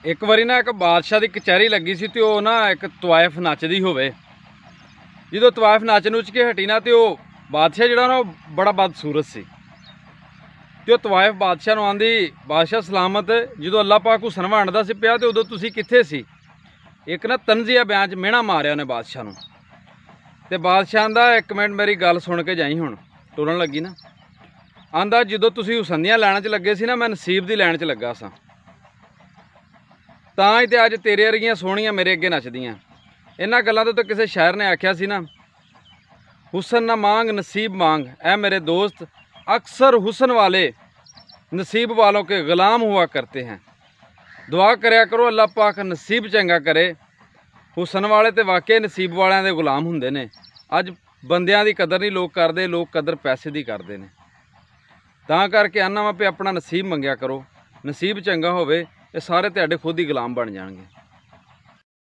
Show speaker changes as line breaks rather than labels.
एक बारी ना एक बादशाह की कचहरी लगी सी तो ना एक तवायफ नचदी होवे। जो तवायफ नच नुच के हटी ना तो बादशाह जिहड़ा ना बड़ा बदसूरत सी। तो तवायफ बादशाह नूं आंदी, बादशाह सलामत, जो अल्लाह पाक हुसन वंडदा सी पिया तो उदों तुसीं कित्थे सी। एक ना तंजिया बयान च मिहना मारिया उन्हें बादशाह नूं। ते बादशाह आंदा एक मिनट मेरी गल सुन के जाई, हुण टुरन लगी ना। आंदा जो तुसीं हुसन दियां लैणां च लगे सी ना, मैं नसीब दी लैण च लगा सा, तां ही ते अज तेरे वर्गियां सोहणियां मेरे अगे नचदियां। इन्हां गल्लां तो किसी शायर ने आख्या सी ना, हुसन ना मांग नसीब मांग। ऐ मेरे दोस्त, अक्सर हुसन वाले नसीब वालों के गुलाम हुआ करते हैं। दुआ करया करो अल्लाह पाक नसीब चंगा करे। हुसन वाले तो वाकई नसीब वालियां दे गुलाम हुंदे ने। अज बंदियां दी कदर नहीं लोग करते, लोग कदर पैसे दी करते हैं। तां करके आना वा पे अपना नसीब मंगया करो, नसीब चंगा होवे, ये सारे तुहाडे खुद ही गुलाम बन जाणगे।